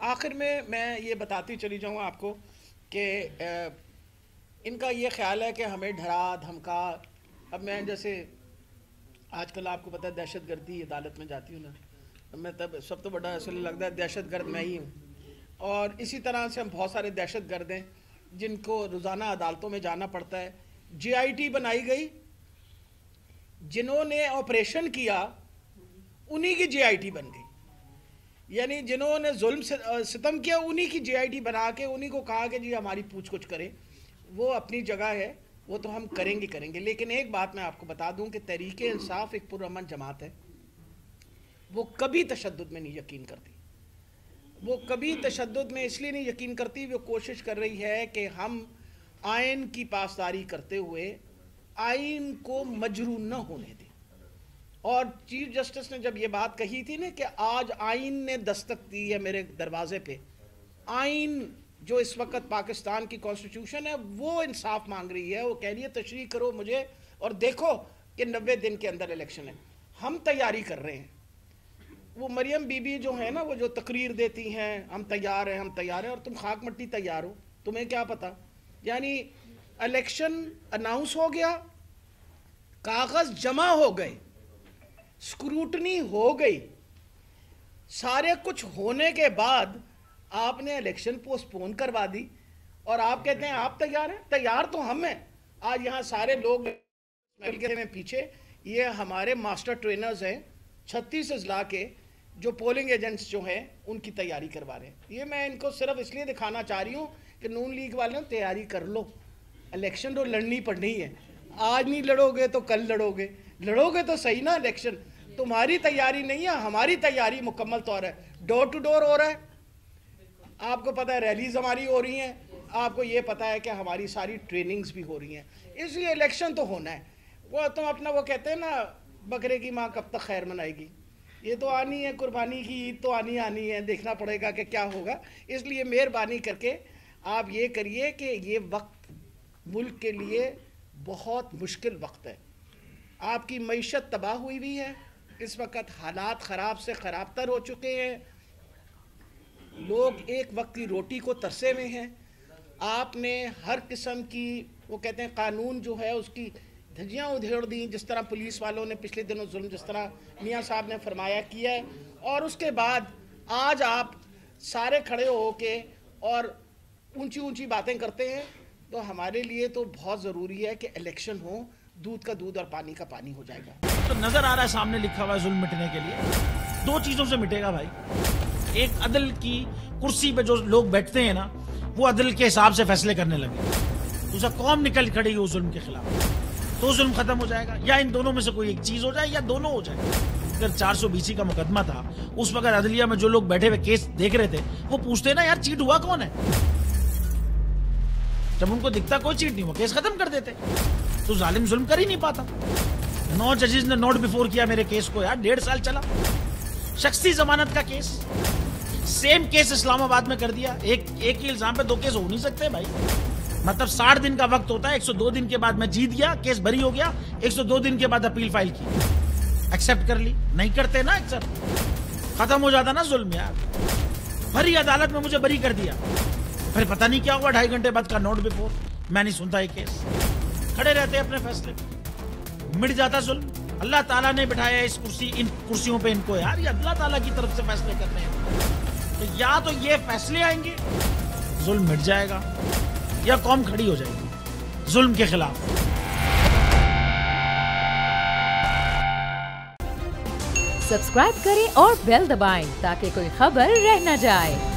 आखिर में मैं ये बताती चली जाऊँ आपको कि इनका ये ख्याल है कि हमें डरा धमका। अब मैं जैसे आजकल आपको पता है दहशत गर्दी अदालत में जाती हूँ ना, तो मैं तब सब तो बड़ा असल लगता है दहशत गर्द मैं ही हूँ। और इसी तरह से हम बहुत सारे दहशत गर्द हैं जिनको रोज़ाना अदालतों में जाना पड़ता है। GIT बनाई गई, जिन्होंने ऑपरेशन किया उन्हीं की GIT बन गई, यानी जिन्होंने जुल्म सितम किया उन्हीं की GIT बना के उन्हीं को कहा कि जी हमारी पूछ कुछ करें। वो अपनी जगह है, वो तो हम करेंगे। लेकिन एक बात मैं आपको बता दूं कि तहरीक इंसाफ एक पुरअमन जमात है, वो कभी तशद्दुद में नहीं यकीन करती। वो कभी तशद्दुद में इसलिए नहीं यकीन करती, वो कोशिश कर रही है कि हम आइन की पासदारी करते हुए आइन को मजरू न होने दें। और चीफ जस्टिस ने जब ये बात कही थी ना कि आज आइन ने दस्तक दी है मेरे दरवाजे पे, आइन जो इस वक्त पाकिस्तान की कॉन्स्टिट्यूशन है वो इंसाफ मांग रही है। वो कह रही है तशरीह करो मुझे और देखो कि 90 दिन के अंदर इलेक्शन है। हम तैयारी कर रहे हैं। वो मरियम बीबी जो है ना, वो जो तकरीर देती हैं हम तैयार हैं, और तुम खाक मट्टी तैयार हो, तुम्हें क्या पता। यानी इलेक्शन अनाउंस हो गया, कागज जमा हो गए, स्क्रूटनी हो गई, सारे कुछ होने के बाद आपने इलेक्शन पोस्टपोन करवा दी और आप कहते हैं आप तैयार हैं। तैयार तो हम हैं। आज यहाँ सारे लोग में पीछे ये हमारे मास्टर ट्रेनर्स हैं 36 अजला के, जो पोलिंग एजेंट्स जो हैं उनकी तैयारी करवा रहे हैं। ये मैं इनको सिर्फ इसलिए दिखाना चाह रही हूँ कि नून लीग वाले तैयारी कर लो, इलेक्शन तो लड़नी पड़नी है। आज नहीं लड़ोगे तो कल लड़ोगे तो सही ना। इलेक्शन तुम्हारी तैयारी नहीं है, हमारी तैयारी मुकम्मल तौर है। डोर टू डोर हो रहा है, आपको पता है, रैलीज हमारी हो रही हैं, आपको ये पता है कि हमारी सारी ट्रेनिंग्स भी हो रही हैं। इसलिए इलेक्शन तो होना है। वो तुम अपना वो कहते हैं ना, बकरे की माँ कब तक खैर मनाएगी। ये तो आनी है, कुर्बानी की ईद तो आनी है, देखना पड़ेगा कि क्या होगा। इसलिए मेहरबानी करके आप ये करिए कि ये वक्त मुल्क के लिए बहुत मुश्किल वक्त है। आपकी मईशत तबाह हुई हुई है, इस वक्त हालात ख़राब से ख़राब तर हो चुके हैं, लोग एक वक्त की रोटी को तरसे में हैं। आपने हर किस्म की वो कहते हैं कानून जो है उसकी धज्जियाँ उधेड़ दी, जिस तरह पुलिस वालों ने पिछले दिनों जुल्म जिस तरह मियाँ साहब ने फरमाया किया है। और उसके बाद आज आप सारे खड़े हो के और ऊंची ऊंची बातें करते हैं। तो हमारे लिए तो बहुत ज़रूरी है कि इलेक्शन हो, दूध का दूध और पानी का पानी हो जाएगा। तो नजर आ रहा है सामने लिखा हुआ है जुल्म मिटने के लिए 2 चीजों से मिटेगा भाई। एक, अदल की कुर्सी पे जो लोग बैठते हैं ना, वो अदल के हिसाब से फैसले करने लगे। दूसरा, कौम निकल खड़ी उस जुल्म के खिलाफ, तो जुल्म खत्म हो जाएगा। या इन दोनों में से कोई एक चीज हो जाए या दोनों हो जाए। अगर 420 का मुकदमा था, उस वक्त अदलिया में जो लोग बैठे हुए केस देख रहे थे वो पूछते ना यार चीट हुआ कौन है। जब उनको दिखता कोई चीट नहीं हुआ, केस खत्म कर देते। तो जालिम जुल्म कर ही नहीं पाता। 9 जजेस ने नोट बिफोर किया मेरे केस को यार, 1.5 साल चला। शख्सी जमानत का केस, सेम केस इस्लामाबाद में कर दिया। एक ही इल्जाम पे 2 केस हो नहीं सकते भाई। मतलब 60 दिन का वक्त होता है, 102 दिन के बाद मैं जीत गया, केस बरी हो गया, 102 दिन के बाद अपील फाइल की, एक्सेप्ट कर ली। नहीं करते ना एक्सेप्ट, खत्म हो जाता ना जुल्म यार। भरी अदालत में मुझे बरी कर दिया, फिर पता नहीं क्या हुआ, 2.5 घंटे बाद का नोट बिफोर, मैं नहीं सुनता ये केस। खड़े रहते अपने फैसले, मिट जाता जुल्म। अल्लाह ताला ने बिठाया इन कुर्सियों पे इनको यार, ये अल्लाह ताला की तरफ से फैसले करने हैं। तो या तो ये फैसले आएंगे, जुल्म मिट जाएगा, या कौम खड़ी हो जाएगी जुल्म के खिलाफ। सब्सक्राइब करें और बेल दबाएं ताकि कोई खबर रह न जाए।